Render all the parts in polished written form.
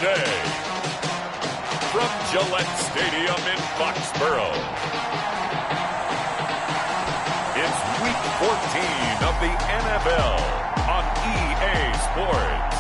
today. From Gillette Stadium in Foxborough, it's Week 14 of the NFL on EA Sports.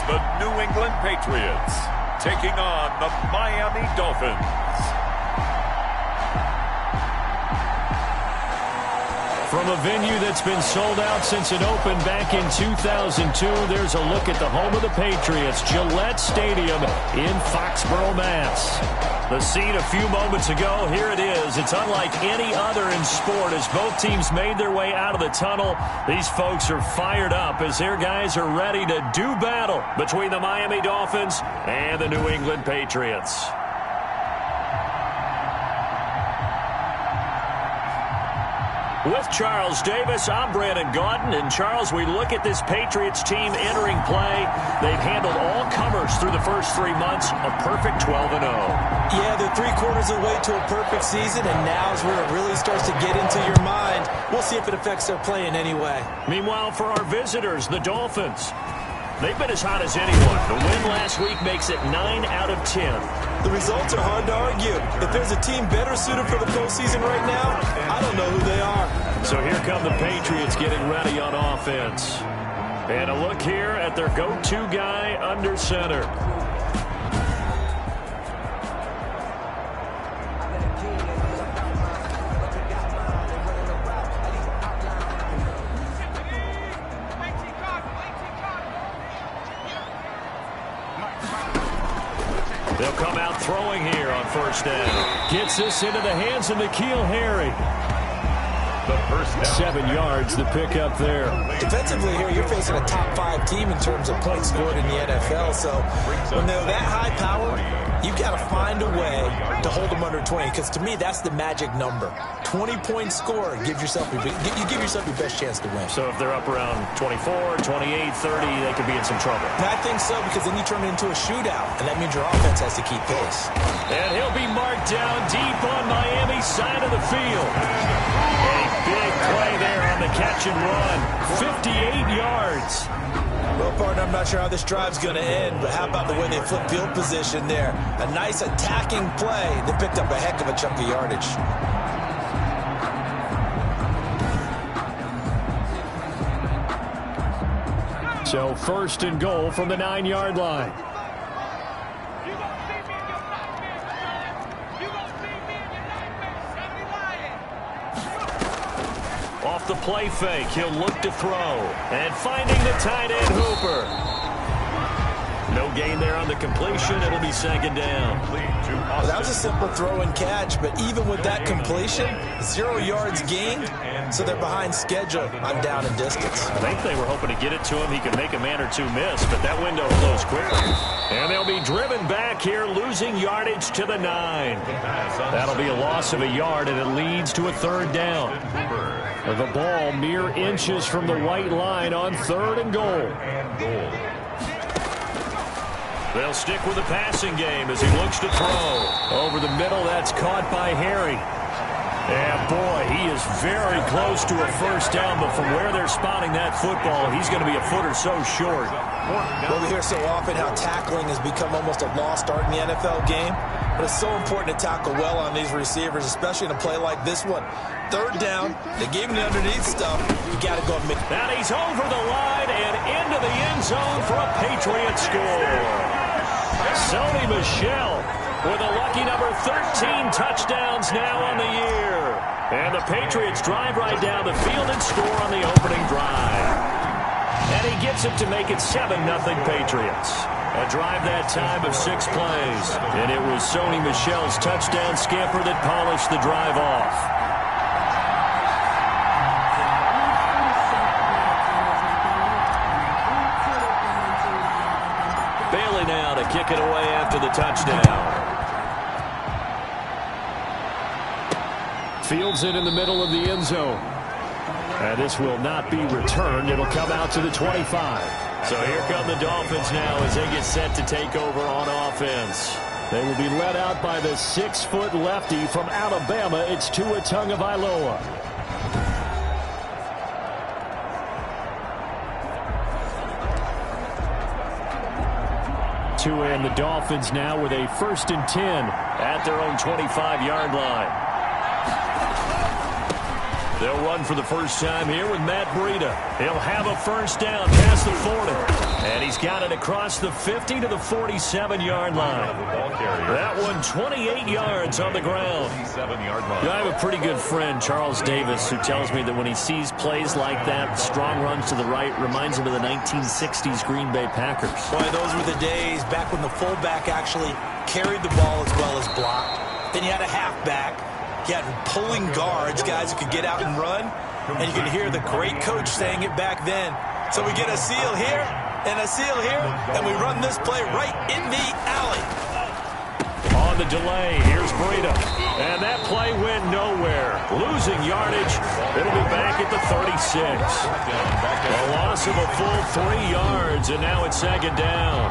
The New England Patriots taking on the Miami Dolphins. From a venue that's been sold out since it opened back in 2002, there's a look at the home of the Patriots, Gillette Stadium in Foxborough, Mass. The scene a few moments ago, here it is. It's unlike any other in sport as both teams made their way out of the tunnel. These folks are fired up as their guys are ready to do battle between the Miami Dolphins and the New England Patriots. With Charles Davis, I'm Brandon Gaudin. And, Charles, we look at this Patriots team entering play. They've handled all comers through the first 3 months, a perfect 12-0. Yeah, they're 3/4 of the way to a perfect season, and now's where it really starts to get into your mind. We'll see if it affects their play in any way. Meanwhile, for our visitors, the Dolphins, they've been as hot as anyone. The win last week makes it 9 out of 10. The results are hard to argue. If there's a team better suited for the postseason right now, I don't know who they are. So here come the Patriots getting ready on offense. And a look here at their go-to guy under center. They'll come out throwing here on first down. Gets this into the hands of N'Keal Harry. The first down. 7 yards, the pickup there. Defensively here, you're facing a top 5 team in terms of points scored in the NFL. So when they're that high power, you've got to find a way to hold them under 20. Because to me, that's the magic number. 20-point score, you give yourself your best chance to win. So if they're up around 24, 28, 30, they could be in some trouble. And I think so, because then you turn it into a shootout, and that means your offense has to keep pace. And he'll be marked down deep on Miami's side of the field. A big play there on the catch and run. 58 yards. Well, partner, I'm not sure how this drive's going to end, but how about the way they flip field position there? A nice attacking play that picked up a heck of a chunk of yardage. So first and goal from the 9-yard line. Off the play fake, he'll look to throw. And finding the tight end Hooper. No gain there on the completion. It'll be second down. Well, that was a simple throw and catch, but even with that completion, 0 yards gained, so they're behind schedule on down and distance. I think they were hoping to get it to him. He could make a man or two miss, but that window closed quickly. And they'll be driven back here, losing yardage to the 9. That'll be a loss of a yard, and it leads to a third down. The ball mere inches from the white line on third and goal. They'll stick with the passing game as he looks to throw. Over the middle, that's caught by Harry. And boy, he is very close to a first down, but from where they're spotting that football, he's going to be a foot or so short. Well, we hear so often how tackling has become almost a lost art in the NFL game, but it's so important to tackle well on these receivers, especially in a play like this one. Third down, they gave him the underneath stuff. You got to go and make it. Now he's over the line and into the end zone for a Patriot score. Sony Michel with a lucky number 13 touchdowns now on the year. And the Patriots drive right down the field and score on the opening drive. And he gets it to make it 7-0 Patriots. A drive that time of 6 plays. And it was Sony Michel's touchdown scamper that polished the drive off. Bailey now to kick it away after the touchdown. Fields it in the middle of the end zone. And this will not be returned. It'll come out to the 25. So here come the Dolphins now as they get set to take over on offense. They will be led out by the 6-foot lefty from Alabama. It's Tua Tagovailoa. Tua and the Dolphins now with a 1st and 10 at their own 25-yard line. They'll run for the first time here with Matt Breida. He'll have a first down past the 40. And he's got it across the 50 to the 47-yard line. That one 28 yards on the ground. I have a pretty good friend, Charles Davis, who tells me that when he sees plays like that, strong runs to the right, reminds him of the 1960s Green Bay Packers. Boy, those were the days back when the fullback actually carried the ball as well as blocked. Then you had a halfback. You had pulling guards, guys who could get out and run. And you could hear the great coach saying it back then. So we get a seal here and a seal here, and we run this play right in the alley. On the delay, here's Breida. And that play went nowhere. Losing yardage. It'll be back at the 36. A loss of a full 3 yards, and now it's 2nd down.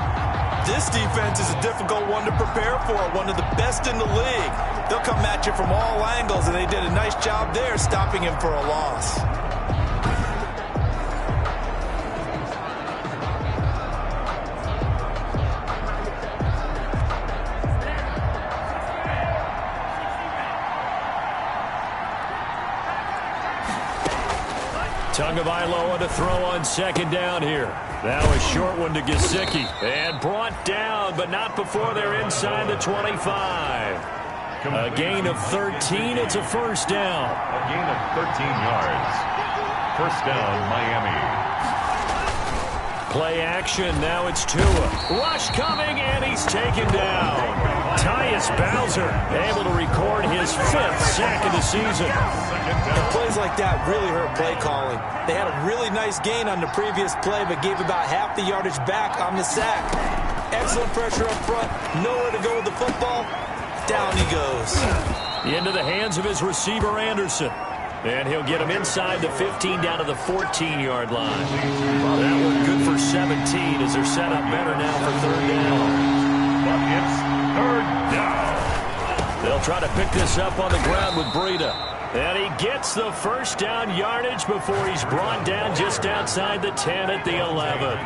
This defense is a difficult one to prepare for, one of the best in the league. They'll come at you from all angles, and they did a nice job there stopping him for a loss. Tagovailoa to throw on 2nd down here. Now a short one to Gesicki. And brought down, but not before they're inside the 25. A gain of 13. It's a first down. A gain of 13 yards. First down, Miami. Play action. Now it's Tua. Rush coming, and he's taken down. Tyus Bowser able to record his 5th sack of the season. And plays like that really hurt play calling. They had a really nice gain on the previous play, but gave about half the yardage back on the sack. Excellent pressure up front. Nowhere to go with the football. Down he goes. Into the hands of his receiver, Anderson. And he'll get him inside the 15 down to the 14-yard line. That one good for 17 as they're set up better now for 3rd down. But it's 3rd down. They'll try to pick this up on the ground with Breida. And he gets the first down yardage before he's brought down just outside the 10 at the 11.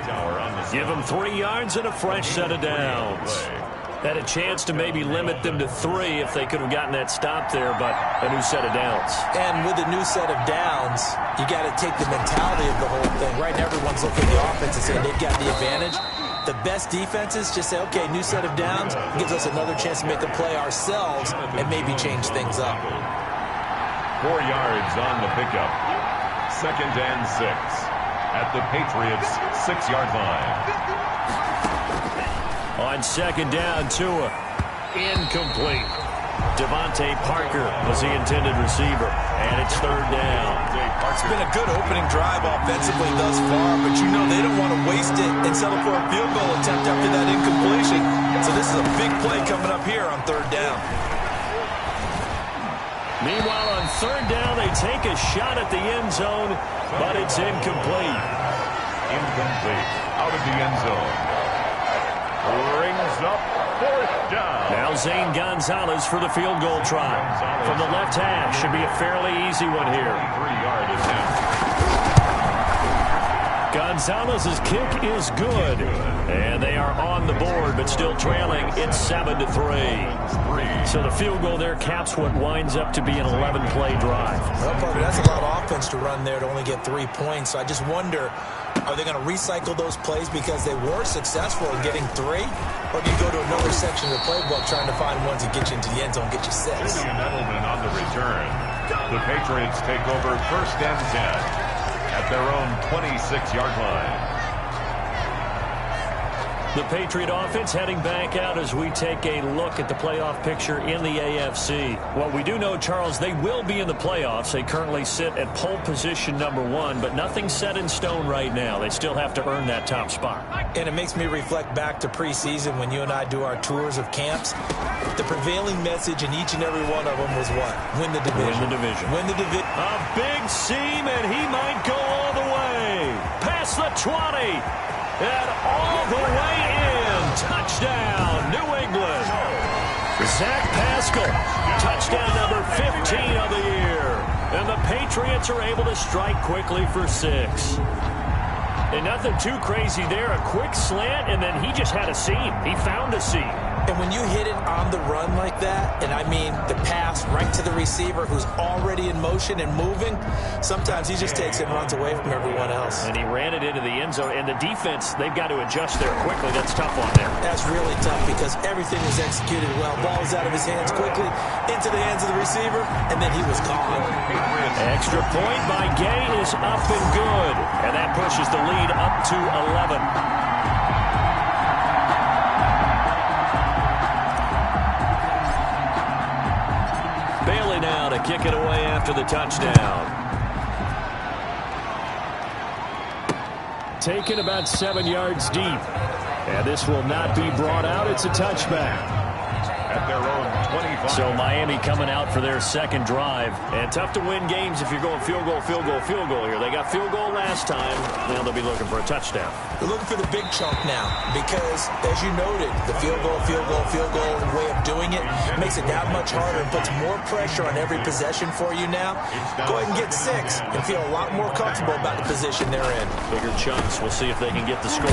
Give him 3 yards and a fresh set of downs. Had a chance to maybe limit them to 3 if they could have gotten that stop there, but a new set of downs. And with a new set of downs, you got to take the mentality of the whole thing. Right now, everyone's looking at the offense and saying they've got the advantage. The best defenses just say, okay, new set of downs gives us another chance to make a play ourselves and maybe change things up. 4 yards on the pickup. 2nd and 6 at the Patriots' 6-yard line. On 2nd down, Tua. Incomplete. Devontae Parker was the intended receiver. And it's 3rd down. It's been a good opening drive offensively thus far, but you know they don't want to waste it and settle for a field goal attempt after that incompletion. So this is a big play coming up here on 3rd down. Meanwhile, on 3rd down, they take a shot at the end zone, but it's incomplete. Incomplete. Out of the end zone. Brings up 4th down. Now Zane Gonzalez for the field goal try. From the left hash. Should be a fairly easy one here. 3-yard attempt. Gonzalez's kick is good. And they are on the board, but still trailing. It's 7-3. So the field goal there caps what winds up to be an 11-play drive. Well, Parker, that's a lot of offense to run there to only get 3 points. So I just wonder, are they going to recycle those plays because they were successful in getting 3? Or do you go to another section of the playbook trying to find ones that get you into the end zone, get you 6? Julian Edelman on the return. The Patriots take over 1st and 10 at their own 26-yard line. The Patriot offense heading back out as we take a look at the playoff picture in the AFC. Well, we do know, Charles, they will be in the playoffs. They currently sit at pole position #1, but nothing's set in stone right now. They still have to earn that top spot. And it makes me reflect back to preseason when you and I do our tours of camps. The prevailing message in each and every one of them was what? Win the division. Win the division. Win the division. A big seam, and he might go all the way. Past the 20. And all the way in. Touchdown, New England. Zach Pascal, touchdown number 15 of the year. And the Patriots are able to strike quickly for 6. And nothing too crazy there. A quick slant, and then he just had a seam. He found a seam. And when you hit it on the run like that, and I mean the pass right to the receiver who's already in motion and moving, sometimes he just takes it and runs away from everyone else. And he ran it into the end zone. And the defense, they've got to adjust there quickly. That's tough on them. That's really tough because everything was executed well. Ball was out of his hands quickly, into the hands of the receiver, and then he was gone. Extra point by Gay is up and good. And that pushes the lead up to 11. Bailey now to kick it away after the touchdown. Taken about 7 yards deep. And this will not be brought out. It's a touchback. At their own 25. So Miami coming out for their second drive. And tough to win games if you're going field goal, field goal, field goal here. They got field goal last time. Now they'll be looking for a touchdown. They're looking for the big chunk now because, as you noted, the field goal way of doing it makes it that much harder and puts more pressure on every possession for you now. Go ahead and get 6 and feel a lot more comfortable about the position they're in. Bigger chunks. We'll see if they can get the score.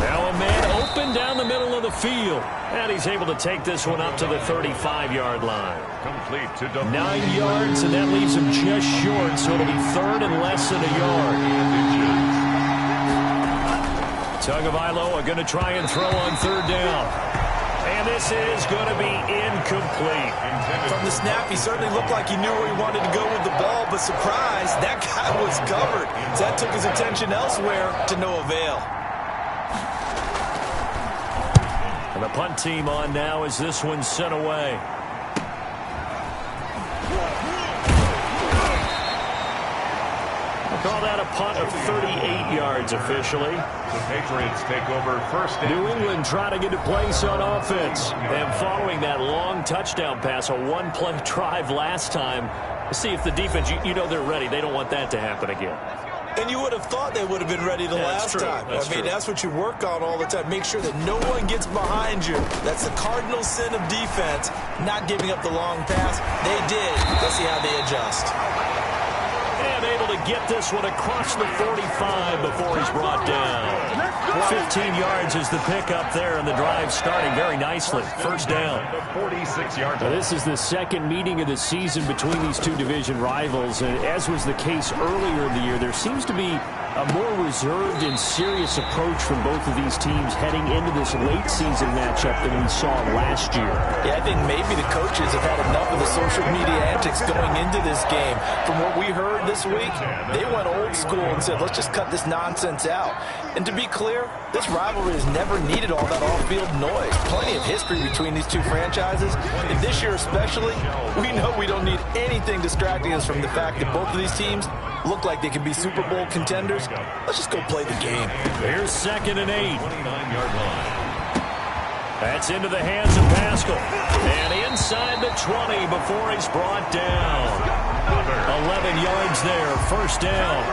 Now a man open down the middle of the field. And he's able to take this one up to the 35-yard line. Complete to 9 yards, and that leaves him just short, so it'll be third and less than a yard. Tagovailoa are going to try and throw on third down. And this is going to be incomplete. From the snap, he certainly looked like he knew where he wanted to go with the ball, but surprise, that guy was covered. So that took his attention elsewhere to no avail. And the punt team on now as this one's sent away. We'll call that a punt of 38 yards officially. The Patriots take over first. New England trying to get a place on offense. And following that long touchdown pass, a one-play drive last time, see if the defense, you know they're ready. They don't want that to happen again. And you would have thought they would have been ready the last time. That's what you work on all the time. Make sure that no one gets behind you. That's the cardinal sin of defense, not giving up the long pass. They did. Let's see how they adjust. And able to get this one across the 45 before he's brought down. 15 yards is the pickup there, and the drive starting very nicely. First down. 46 yards. Now, this is the second meeting of the season between these two division rivals, and as was the case earlier in the year, there seems to be a more reserved and serious approach from both of these teams heading into this late season matchup than we saw last year. Yeah, I think maybe the coaches have had enough of the social media antics going into this game. From what we heard this week, they went old school and said, let's just cut this nonsense out. And to be clear, this rivalry has never needed all that off-field noise. Plenty of history between these two franchises. And this year especially, we know we don't need anything distracting us from the fact that both of these teams look like they can be Super Bowl contenders. Let's just go play the game. Here's 2nd and 8. 29-yard line. That's into the hands of Pascal. And inside the 20 before he's brought down. 11 yards there. First down.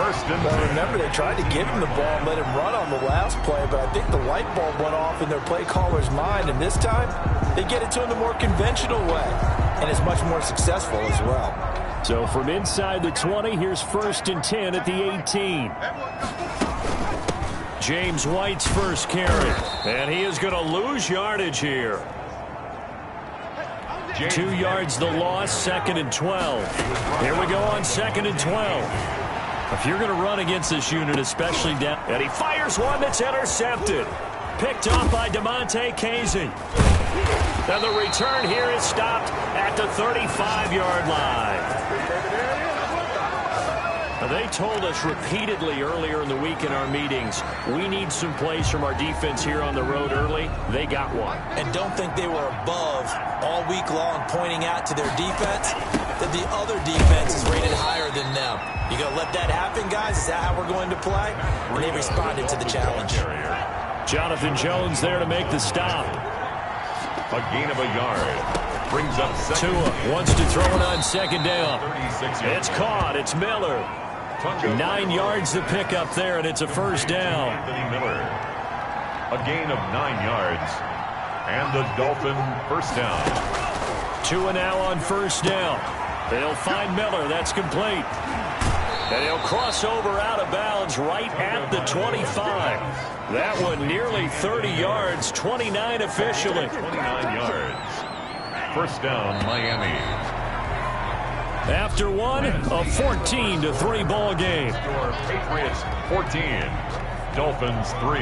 Well, remember, they tried to give him the ball and let him run on the last play, but I think the light bulb went off in their play caller's mind, and this time they get it to him the more conventional way, and it's much more successful as well. So from inside the 20, here's 1st and 10 at the 18. James White's first carry, and he is going to lose yardage here. 2 yards the loss, 2nd and 12. Here we go on 2nd and 12. If you're going to run against this unit, especially down, and he fires one that's intercepted. Picked off by DeMonte Casey. And the return here is stopped at the 35-yard line. They told us repeatedly earlier in the week in our meetings, we need some plays from our defense here on the road early. They got one. And don't think they were above all week long pointing out to their defense that the other defense is rated higher than them. You going to let that happen, guys? Is that how we're going to play? And they responded to the challenge. Jonathan Jones there to make the stop. A gain of a yard. Brings up second. Tua wants to throw it on second down. It's caught. It's Miller. 9 yards to pick up there, and it's a first down. Anthony Miller. A gain of 9 yards. And the Dolphin first down. Tua now on first down. They'll find Miller. That's complete. And he'll cross over out of bounds right at the 25. That one nearly 30 yards, 29 officially. 29 yards. First down, Miami. After one, a 14-3 ball game. Patriots 14, Dolphins 3.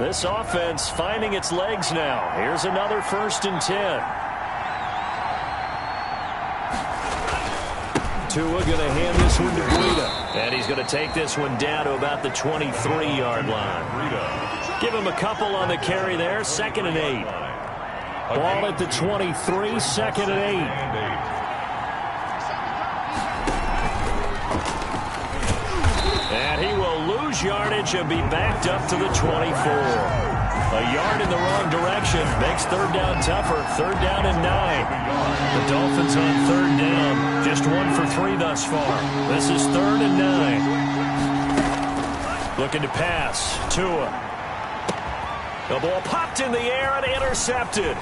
This offense finding its legs now. Here's another 1st and 10. Tua going to hand this one to Breida. And he's going to take this one down to about the 23-yard line. Give him a couple on the carry there. 2nd and 8. Ball at the 23, 2nd and 8. And he will lose yardage and be backed up to the 24. A yard in the wrong direction makes 3rd down tougher. 3rd down and 9. The Dolphins on 3rd down. Just 1 for 3 thus far. This is 3rd and 9. Looking to pass. Tua. The ball popped in the air and intercepted.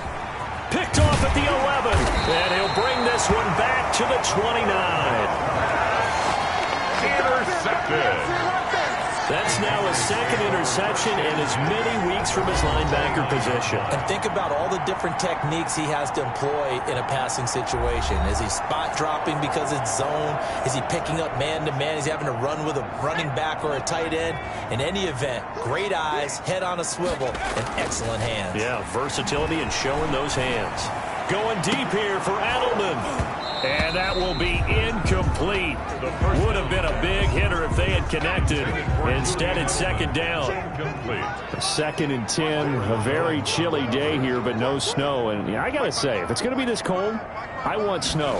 Picked off at the 11. And he'll bring this one back to the 29. Intercepted. That's now a 2nd interception in as many weeks from his linebacker position. And think about all the different techniques he has to employ in a passing situation. Is he spot dropping because it's zone? Is he picking up man-to-man? Is he having to run with a running back or a tight end? In any event, great eyes, head on a swivel, and excellent hands. Yeah, versatility and showing those hands. Going deep here for Edelman. And that will be incomplete. Would have been a big hitter if they had connected. Instead, it's 2nd down. 2nd and 10. A very chilly day here, but no snow. And yeah, I got to say, if it's going to be this cold, I want snow.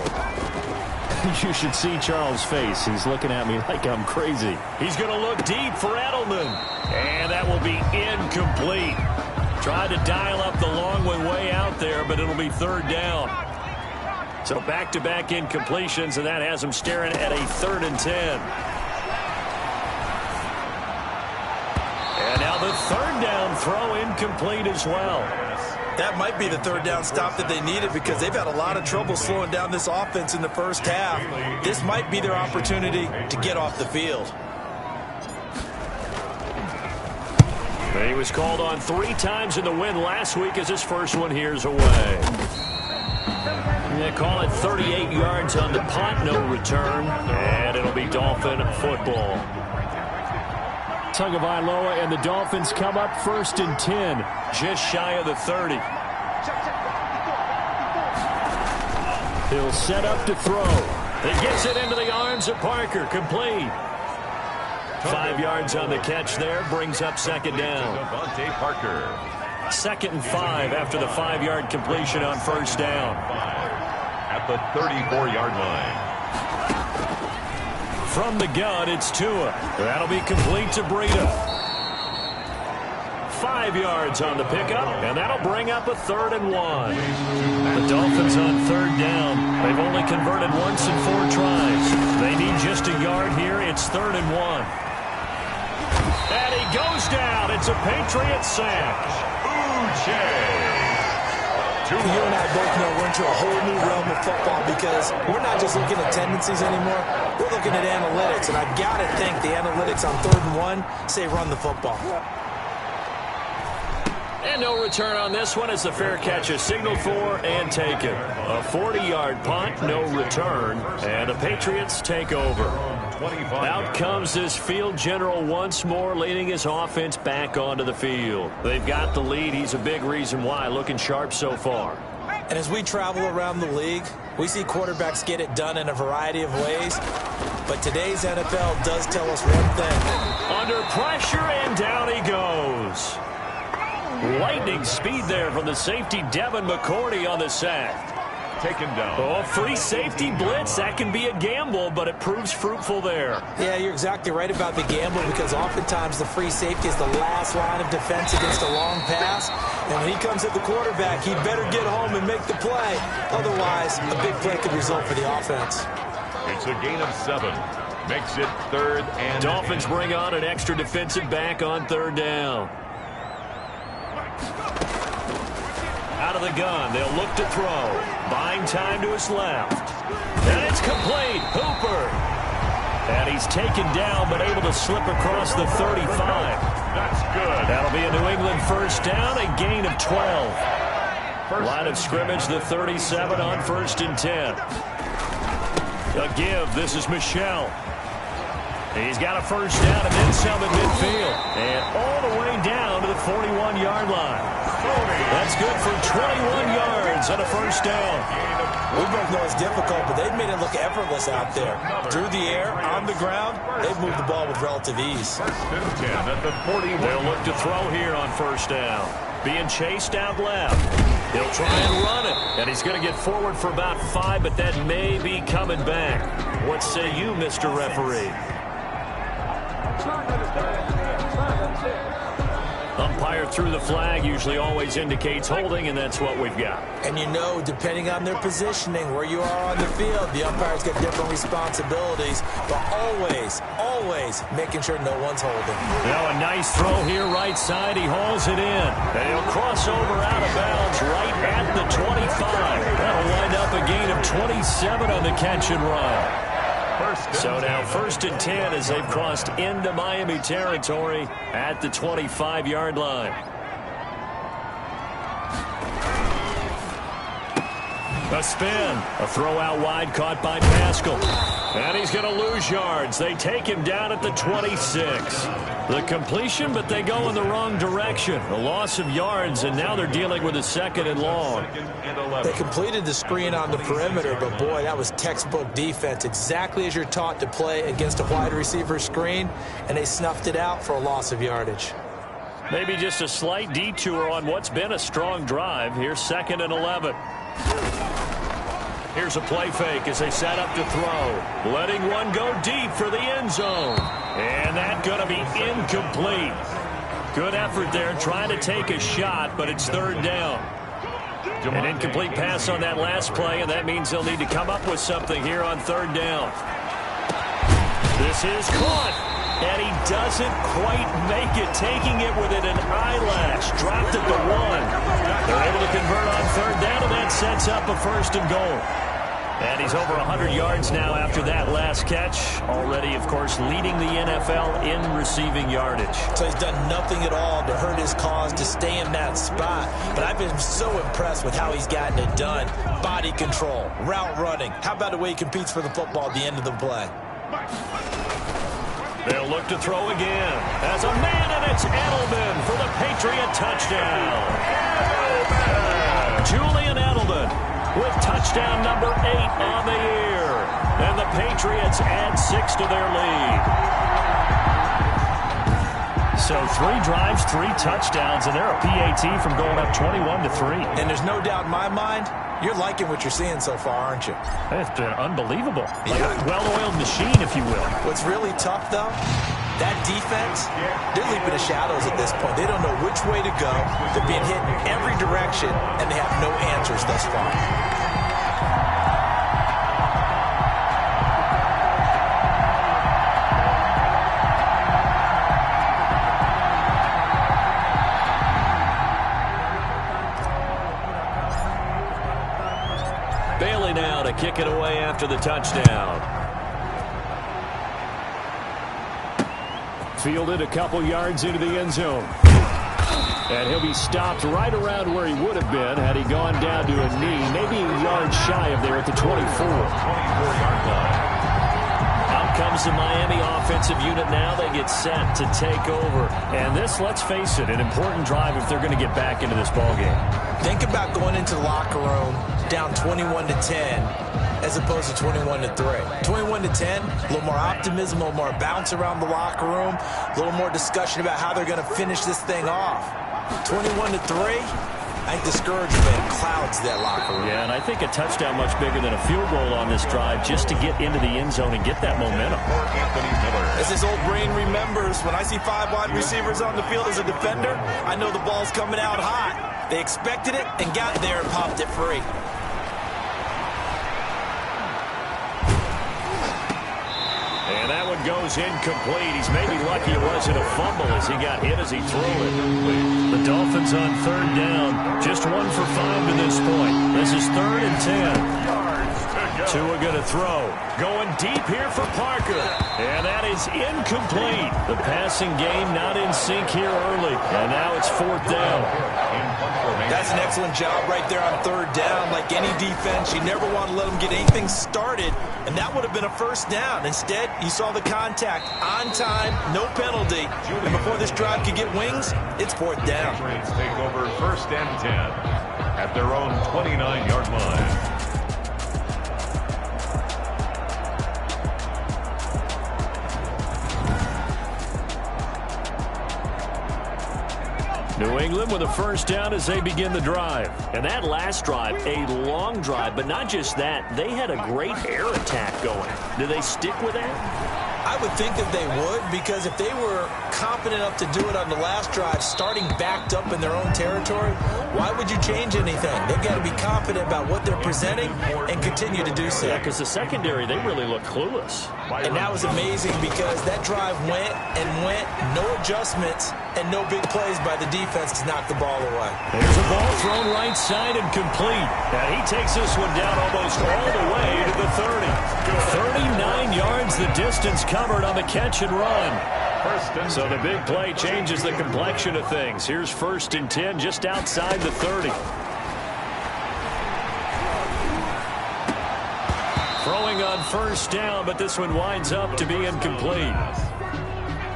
You should see Charles' face. He's looking at me like I'm crazy. He's going to look deep for Edelman. And that will be incomplete. Tried to dial up the long one way out there, but it'll be 3rd down. So back-to-back incompletions, and that has him staring at a 3rd and 10. And now the 3rd down throw incomplete as well. That might be the 3rd down stop that they needed because they've had a lot of trouble slowing down this offense in the first half. This might be their opportunity to get off the field. He was called on 3 times in the win last week as his first one here's away. They call it 38 yards on the punt, no return, and it'll be Dolphin football. Tagovailoa and the Dolphins come up 1st and 10, just shy of the 30. He'll set up to throw. He gets it into the arms of Parker, complete. 5 yards on the catch there, brings up 2nd down. Devontae Parker. 2nd and 5 after the 5-yard completion on 1st down. At the 34-yard line. From the gun, it's Tua. That'll be complete to Breida. 5 yards on the pickup, and that'll bring up a 3rd and 1. The Dolphins on 3rd down. They've only converted once in 4 tries. They need just a yard here. It's 3rd and 1. And he goes down. It's a Patriot sack. You and I both know we're into a whole new realm of football because we're not just looking at tendencies anymore. We're looking at analytics, and I've got to think the analytics on 3rd and 1 say run the football. And no return on this one as the fair catch is signaled for and taken. A 40-yard punt, no return, and the Patriots take over. Out comes this field general once more, leading his offense back onto the field. They've got the lead. He's a big reason why. Looking sharp so far. And as we travel around the league, we see quarterbacks get it done in a variety of ways. But today's NFL does tell us one thing. Under pressure, and down he goes. Lightning speed there from the safety, Devin McCourty, on the sack. Taken down. Oh, free safety blitz. That can be a gamble, but it proves fruitful there. Yeah, you're exactly right about the gamble, because oftentimes the free safety is the last line of defense against a long pass. And when he comes at the quarterback, he better get home and make the play. Otherwise, a big play could result for the offense. It's a gain of 7. Makes it 3rd and Dolphins bring on an extra defensive back on 3rd down. Out of the gun, they'll look to throw. Buying time to his left. And it's complete. Hooper. And he's taken down, but able to slip across the 35. That's good. That'll be a New England first down, a gain of 12. Line of scrimmage, the 37 on 1st and 10. A give. This is Michel. He's got a first down and then some at midfield. And all the way down to the 41-yard line. That's good for 21 yards and a first down. We both know it's difficult, but they've made it look effortless out there. Through the air, on the ground, they've moved the ball with relative ease. 1st and 10 at the 41. They'll look to throw here on first down. Being chased out left. He'll try and run it. And he's going to get forward for about 5, but that may be coming back. What say you, Mr. Referee? Umpire through the flag usually always indicates holding, and that's what we've got. And you know, depending on their positioning, where you are on the field, the umpire's got different responsibilities, but always making sure no one's holding. Now a nice throw here right side. He hauls it in. And he'll cross over out of bounds right at the 25. That'll wind up a gain of 27 on the catch and run. So now 1st and 10 as they've crossed into Miami territory at the 25-yard line. A spin. A throw out wide caught by Pascal. And he's going to lose yards. They take him down at the 26. The completion, but they go in the wrong direction. A loss of yards, and now they're dealing with a 2nd and long. They completed the screen on the perimeter, but boy, that was textbook defense. Exactly as you're taught to play against a wide receiver screen, and they snuffed it out for a loss of yardage. Maybe just a slight detour on what's been a strong drive. Here's 2nd and 11. Here's a play fake as they set up to throw. Letting one go deep for the end zone. And that's going to be incomplete. Good effort there trying to take a shot, but it's 3rd down. An incomplete pass on that last play, and that means they'll need to come up with something here on 3rd down. This is caught, and he doesn't quite make it, taking it within an eyelash. Dropped at the 1. They're able to convert on 3rd down, and that sets up a 1st and goal. And he's over 100 yards now after that last catch. Already, of course, leading the NFL in receiving yardage. So he's done nothing at all to hurt his cause, to stay in that spot. But I've been so impressed with how he's gotten it done. Body control, route running. How about the way he competes for the football at the end of the play? They'll look to throw again. As a man, and it's Edelman for the Patriot touchdown. Julian Edelman with touchdown number 8 on the year. And the Patriots add 6 to their lead. So 3 drives, 3 touchdowns, and they're a PAT from going up 21-3. And there's no doubt in my mind, you're liking what you're seeing so far, aren't you? It's been unbelievable. Like a well-oiled machine, if you will. What's really tough, though, that defense, they're leaping the shadows at this point. They don't know which way to go. They're being hit in every direction, and they have no answers thus far. Bailey now to kick it away after the touchdown. Fielded a couple yards into the end zone. And he'll be stopped right around where he would have been had he gone down to a knee, maybe a yard shy of there at the 24. comes the Miami offensive unit now. They get set to take over. And this, let's face it, an important drive if they're going to get back into this ballgame. Think about going into the locker room down 21-10 as opposed to 21-3. 21-10, a little more optimism, a little more bounce around the locker room, a little more discussion about how they're going to finish this thing off. 21-3. I think discouragement clouds that locker room. Yeah, and I think a touchdown much bigger than a field goal on this drive just to get into the end zone and get that momentum. As his old brain remembers, when I see 5 wide receivers on the field as a defender, I know the ball's coming out hot. They expected it and got there and popped it free. And that one goes incomplete. He's maybe lucky it wasn't a fumble as he got hit as he threw it. The Dolphins on 3rd down. Just 1 for 5 to this point. This is 3rd and 10. Tua going to throw. Going deep here for Parker. And that is incomplete. The passing game not in sync here early. And now it's 4th down. That's an excellent job right there on 3rd down. Like any defense, you never want to let them get anything started, and that would have been a 1st down. Instead, you saw the contact on time, no penalty. And before this drive could get wings, it's 4th down. Take over 1st and 10 at their own 29-yard line. New England with a 1st down as they begin the drive. And that last drive, a long drive, but not just that. They had a great air attack going. Do they stick with that? I would think that they would, because if they were confident enough to do it on the last drive, starting backed up in their own territory, why would you change anything? They've got to be confident about what they're presenting and continue to do so. Yeah, because the secondary, they really look clueless. And that was amazing because that drive went and went, no adjustments, and no big plays by the defense to knock the ball away. There's a ball thrown right side and complete. And he takes this one down almost all the way to the 30. 39 yards the distance covered on the catch and run. So the big play changes the complexion of things. Here's 1st and 10 just outside the 30. Throwing on 1st down, but this one winds up to be incomplete.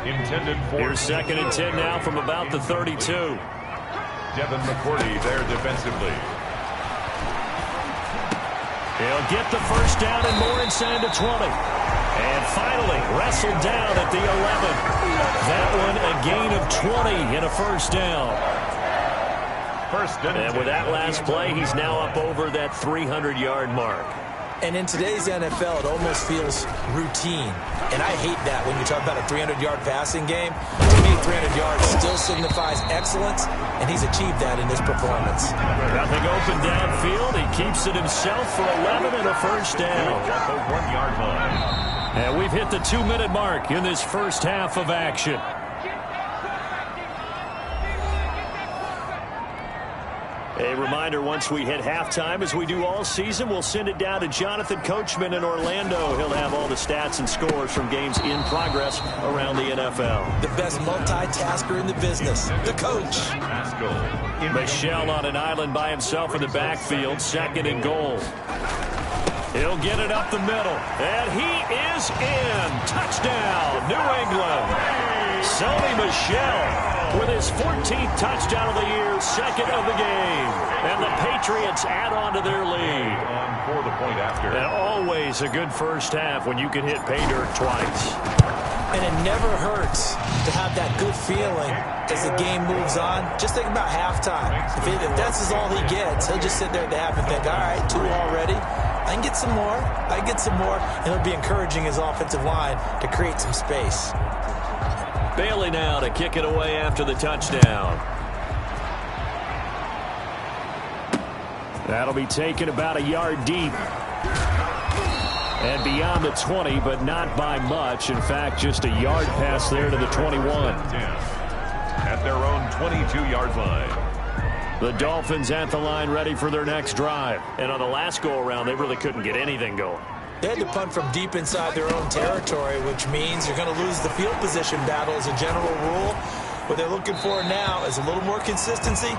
Intended for. Here's 2nd and 10 now from about the 32. Devin McCourty there defensively. He'll get the 1st down and more inside the 20. And finally wrestled down at the 11. That one a gain of 20 in a 1st down. And with that last play, he's now up over that 300-yard mark. And in today's NFL, it almost feels routine. And I hate that when you talk about a 300-yard passing game. To me, 300 yards still signifies excellence, and he's achieved that in this performance. Nothing open downfield. He keeps it himself for 11 and a 1st down. At the 1-yard line. And we've hit the 2-minute mark in this 1st half of action. A reminder, once we hit halftime, as we do all season, we'll send it down to Jonathan Coachman in Orlando. He'll have all the stats and scores from games in progress around the NFL. The best multitasker in the business, the coach. Michel on an island by himself in the backfield, 2nd and goal. He'll get it up the middle, and he is in. Touchdown, New England. Sony Michel with his 14th touchdown of the year, 2nd of the game. And the Patriots add on to their lead. For the point after. And always a good 1st half when you can hit pay dirt twice. And it never hurts to have that good feeling as the game moves on. Just think about halftime. If that's all he gets, he'll just sit there at the half and think, all right, 2 already. I can get some more. I can get some more. And it'll be encouraging his offensive line to create some space. Bailey now to kick it away after the touchdown. That'll be taken about a yard deep. And beyond the 20, but not by much. In fact, just a yard pass there to the 21. At their own 22-yard line. The Dolphins at the line ready for their next drive. And on the last go-around, they really couldn't get anything going. They had to punt from deep inside their own territory, which means you're going to lose the field position battle as a general rule. What they're looking for now is a little more consistency,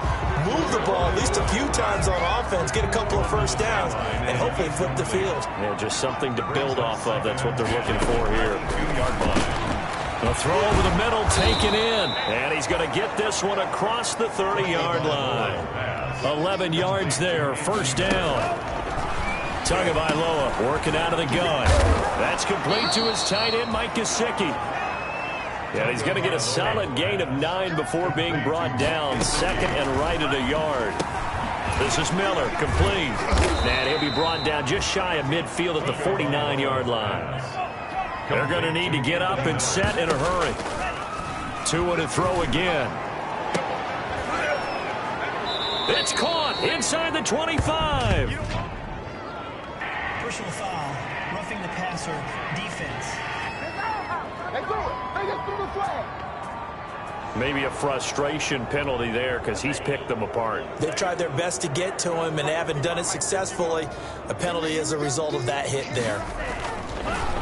move the ball at least a few times on offense, get a couple of first downs, and hopefully flip the field. Yeah, just something to build off of. That's what they're looking for here. 2-yard line. A throw over the middle, taken in. And he's going to get this one across the 30-yard line. 11 yards there, first down. Tagovailoa working out of the gun. That's complete to his tight end, Mike Gesicki. Yeah, he's going to get a solid gain of 9 before being brought down. Second and right at a yard. This is Miller, complete. And he'll be brought down just shy of midfield at the 49-yard line. They're going to need to get up and set in a hurry. Tua to throw again. It's caught inside the 25. Personal foul, roughing the passer, defense. Maybe a frustration penalty there because he's picked them apart. They've tried their best to get to him and haven't done it successfully. A penalty as a result of that hit there.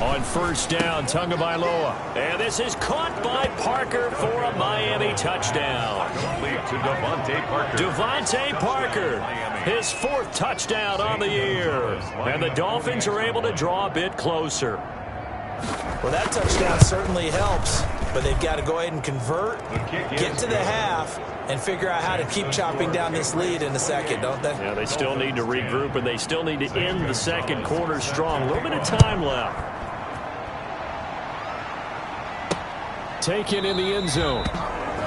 On first down, Tagovailoa. And this is caught by Parker for a Miami touchdown. Complete to Devontae Parker. Devontae Parker, his 4th touchdown on the year. And the Dolphins are able to draw a bit closer. Well, that touchdown certainly helps, but they've got to go ahead and convert, get to the half, and figure out how to keep chopping down this lead in a second, don't they? Yeah, they still need to regroup, and they still need to end the second quarter strong. A little bit of time left. Taken in the end zone.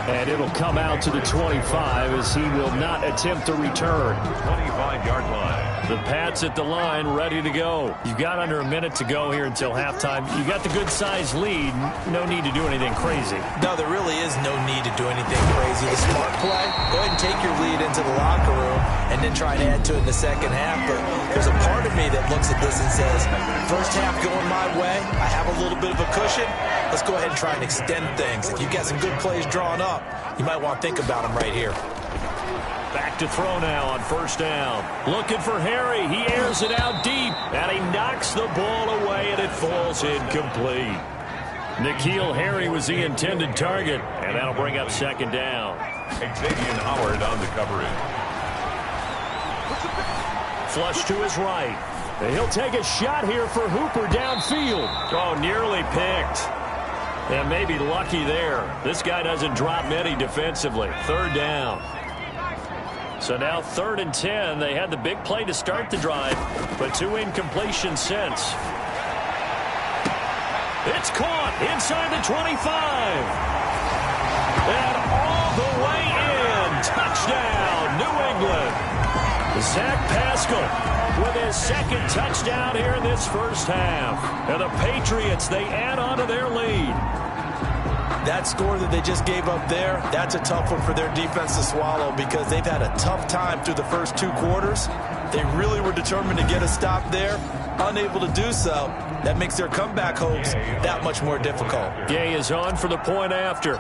And it'll come out to the 25 as he will not attempt to return. 25-yard line. The Pats at the line, ready to go. You've got under a minute to go here until halftime. You got the good-sized lead. No need to do anything crazy. No, there really is no need to do anything crazy. The smart play, go ahead and take your lead into the locker room and then try to add to it in the second half. But there's a part of me that looks at this and says, first half going my way, I have a little bit of a cushion. Let's go ahead and try and extend things. If you've got some good plays drawn up, you might want to think about them right here. Back to throw now on first down. Looking for Harry. He airs it out deep, and he knocks the ball away, and it falls incomplete. N'Keal Harry was the intended target, and that'll bring up second down. Xavier Howard on the coverage. Flush to his right. And he'll take a shot here for Hooper downfield. Oh, nearly picked. And maybe lucky there. This guy doesn't drop many defensively. Third down. So now 3rd and 10. They had the big play to start the drive, but 2 incompletions since. It's caught inside the 25. And all the way in. Touchdown, New England. Zach Pascal with his 2nd touchdown here in this first half. And the Patriots, they add on to their lead. That score that they just gave up there, that's a tough one for their defense to swallow because they've had a tough time through the first 2 quarters. They really were determined to get a stop there, unable to do so. That makes their comeback hopes that much more difficult. Gay is on for the point after.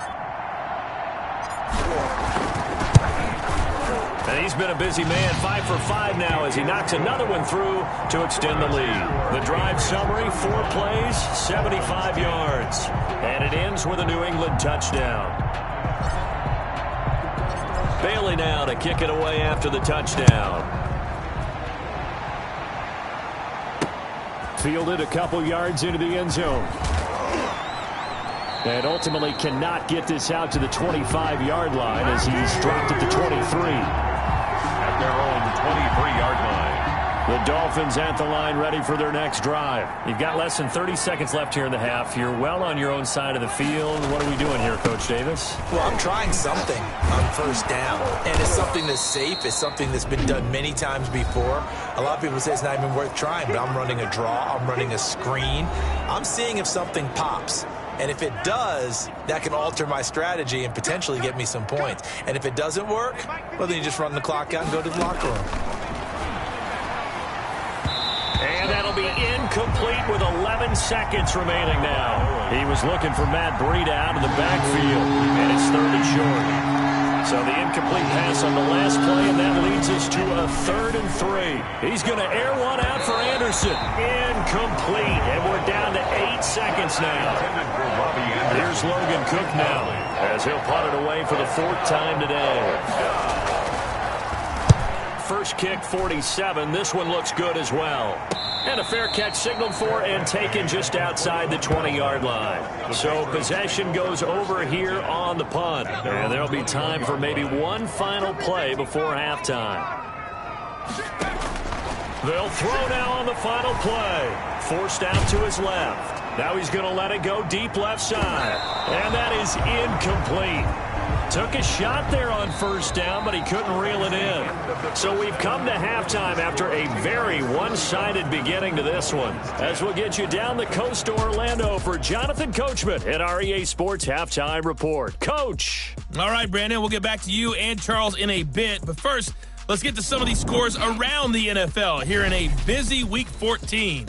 And he's been a busy man, 5 for 5 now as he knocks another one through to extend the lead. The drive summary, 4 plays, 75 yards. And it ends with a New England touchdown. Bailey now to kick it away after the touchdown. Fielded a couple yards into the end zone. And ultimately cannot get this out to the 25-yard line as he's dropped at the 23. At their own 23-yard line. The Dolphins at the line ready for their next drive. You've got less than 30 seconds left here in the half. You're well on your own side of the field. What are we doing here, Coach Davis? Well, I'm trying something on first down. And it's something that's safe. It's something that's been done many times before. A lot of people say it's not even worth trying, but I'm running a draw. I'm running a screen. I'm seeing if something pops. And if it does, that can alter my strategy and potentially get me some points. And if it doesn't work, well, then you just run the clock out and go to the locker room. And that'll be incomplete with 11 seconds remaining now. He was looking for Matt Breida out of the backfield, and it's 3rd and short. So the incomplete pass on the last play, and that leads us to a 3rd and 3. He's going to air one out for Anderson. Incomplete, and we're down to 8 seconds now. Here's Logan Cook now. as he'll punt it away for the 4th time today. First kick, 47. This one looks good as well. And a fair catch signaled for and taken just outside the 20-yard line. So possession goes over here on the punt. And there'll be time for maybe one final play before halftime. They'll throw now on the final play. Forced out to his left. Now he's going to let it go deep left side. And that is incomplete. Took a shot there on first down, but he couldn't reel it in. So we've come to halftime after a very one-sided beginning to this one. As we'll get you down the coast to Orlando for Jonathan Coachman at our EA Sports Halftime Report. Coach. All right, Brandon, we'll get back to you and Charles in a bit. But first, let's get to some of these scores around the NFL here in a busy Week 14.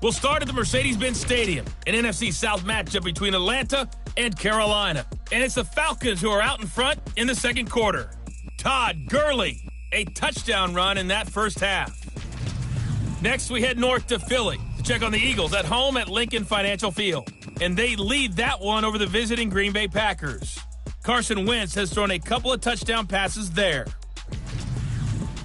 We'll start at the Mercedes-Benz Stadium, an NFC South matchup between Atlanta and Carolina. And it's the Falcons who are out in front in the second quarter. Todd Gurley, a touchdown run in that first half. Next, we head north to Philly to check on the Eagles at home at Lincoln Financial Field. And they lead that one over the visiting Green Bay Packers. Carson Wentz has thrown a couple of touchdown passes there.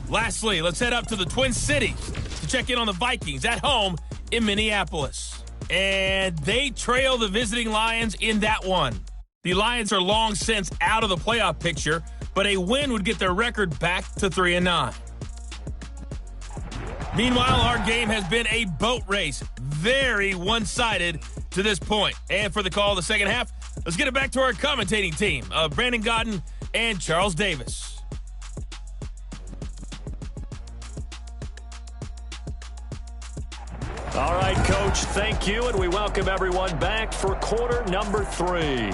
Lastly, let's head up to the Twin Cities to check in on the Vikings at home in Minneapolis. And they trail the visiting Lions in that one. The Lions are long since out of the playoff picture, but a win would get their record back to 3-9. Meanwhile, our game has been a boat race. Very one-sided to this point. And for the call of the second half, let's get it back to our commentating team of Brandon Godden and Charles Davis. All right, Coach, thank you, and we welcome everyone back for quarter number 3.